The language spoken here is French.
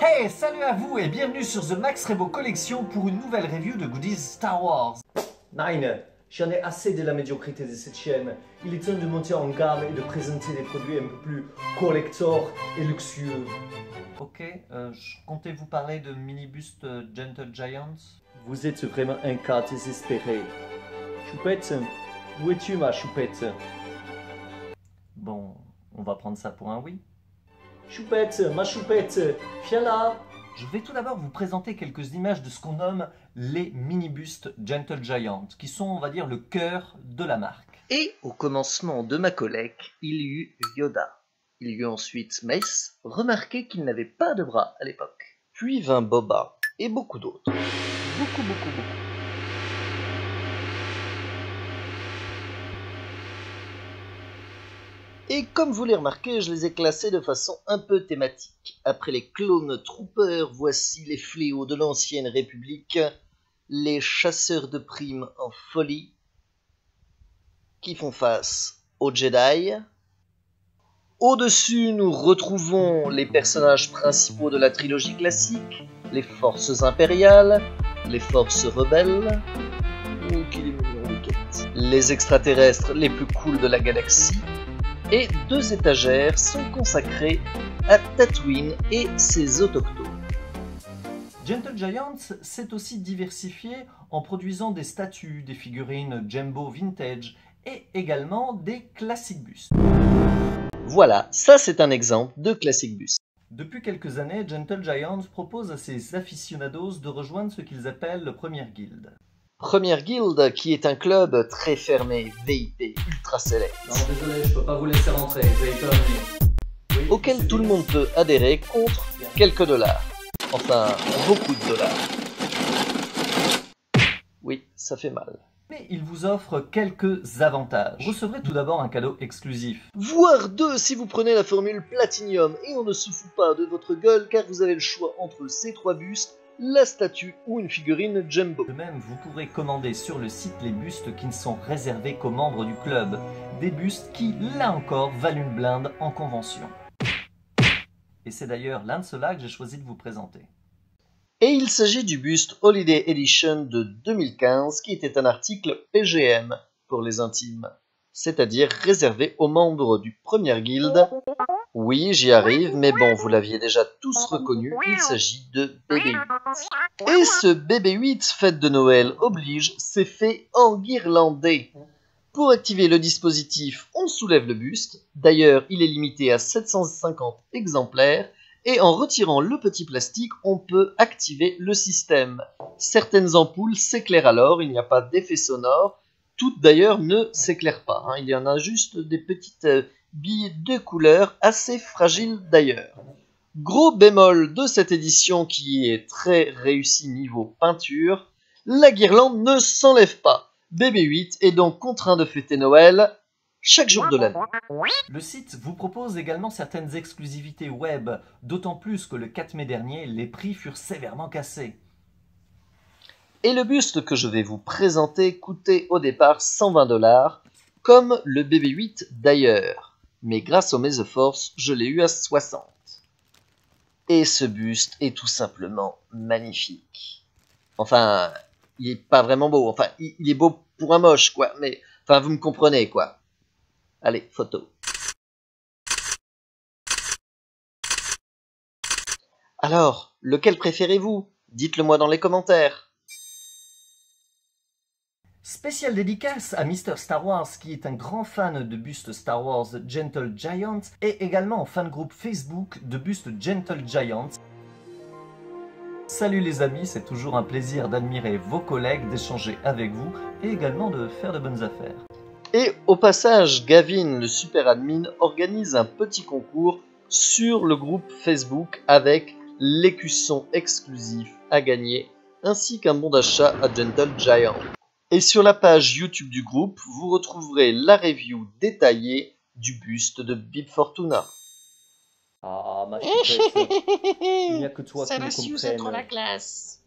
Hey, salut à vous et bienvenue sur The Max Rebo Collection pour une nouvelle review de goodies Star Wars. Nein, j'en ai assez de la médiocrité de cette chaîne. Il est temps de monter en gamme et de présenter des produits un peu plus collector et luxueux. Ok, je comptais vous parler de mini-buste Gentle Giant. Vous êtes vraiment un cas désespéré. Choupette, où es-tu ma choupette? Bon, on va prendre ça pour un oui. Choupette, ma choupette, viens là. Je vais tout d'abord vous présenter quelques images de ce qu'on nomme les mini-bustes Gentle Giant, qui sont, on va dire, le cœur de la marque. Et au commencement de ma collecte, il y eut Yoda. Il y eut ensuite Mace, remarquez qu'il n'avait pas de bras à l'époque. Puis vint Boba, et beaucoup d'autres. Beaucoup. Et comme vous les remarquez, je les ai classés de façon un peu thématique. Après les clones troopers, voici les fléaux de l'ancienne République, les chasseurs de primes en folie, qui font face aux Jedi. Au-dessus, nous retrouvons les personnages principaux de la trilogie classique, les forces impériales, les forces rebelles, les extraterrestres les plus cools de la galaxie, et 2 étagères sont consacrées à Tatooine et ses autochtones. Gentle Giant s'est aussi diversifié en produisant des statues, des figurines Jumbo Vintage et également des classic bustes. Voilà, ça c'est un exemple de classic buste. Depuis quelques années, Gentle Giant propose à ses aficionados de rejoindre ce qu'ils appellent le Première Guilde. Première Guilde, qui est un club très fermé, VIP, ultra select. Non, désolé, je peux pas vous laisser rentrer, vous avez peur, mais... Oui, auquel tout le monde peut adhérer contre quelques dollars. Enfin, beaucoup de dollars. Oui, ça fait mal. Mais il vous offre quelques avantages. Vous recevrez tout d'abord un cadeau exclusif. Voire 2 si vous prenez la formule Platinum, et on ne se fout pas de votre gueule car vous avez le choix entre ces 3 bustes, la statue ou une figurine Jumbo. De même, vous pourrez commander sur le site les bustes qui ne sont réservés qu'aux membres du club. Des bustes qui, là encore, valent une blinde en convention. Et c'est d'ailleurs l'un de ceux-là que j'ai choisi de vous présenter. Et il s'agit du buste Holiday Edition de 2015 qui était un article PGM pour les intimes, c'est-à-dire réservé aux membres du Première Guilde. Oui, j'y arrive, mais bon, vous l'aviez déjà tous reconnu, il s'agit de BB-8. Et ce BB-8, fête de Noël oblige, c'est fait enguirlandé. Pour activer le dispositif, on soulève le buste, d'ailleurs il est limité à 750 exemplaires, et en retirant le petit plastique, on peut activer le système. Certaines ampoules s'éclairent alors, il n'y a pas d'effet sonore, toutes d'ailleurs ne s'éclairent pas, il y en a juste des petites billes de couleur assez fragiles d'ailleurs. Gros bémol de cette édition qui est très réussie niveau peinture, la guirlande ne s'enlève pas. BB-8 est donc contraint de fêter Noël chaque jour de l'année. Le site vous propose également certaines exclusivités web, d'autant plus que le 4 mai dernier, les prix furent sévèrement cassés. Et le buste que je vais vous présenter coûtait au départ 120 $, comme le BB-8 d'ailleurs. Mais grâce au Maze Force, je l'ai eu à 60. Et ce buste est tout simplement magnifique. Enfin, il est pas vraiment beau. Enfin, il est beau pour un moche, quoi. Mais, enfin, vous me comprenez, quoi. Allez, photo. Alors, lequel préférez-vous? Dites-le moi dans les commentaires. Spéciale dédicace à Mr Star Wars qui est un grand fan de bustes Star Wars Gentle Giant et également en fan groupe Facebook de bustes Gentle Giant. Salut les amis, c'est toujours un plaisir d'admirer vos collègues, d'échanger avec vous et également de faire de bonnes affaires. Et au passage, Gavin, le super admin, organise un petit concours sur le groupe Facebook avec l'écusson exclusif à gagner ainsi qu'un bon d'achat à Gentle Giant. Et sur la page YouTube du groupe, vous retrouverez la review détaillée du buste de Bib Fortuna. Ah, ma choupette, il n'y a que toi qui me Ça va, si vous êtes trop la comprenne. classe.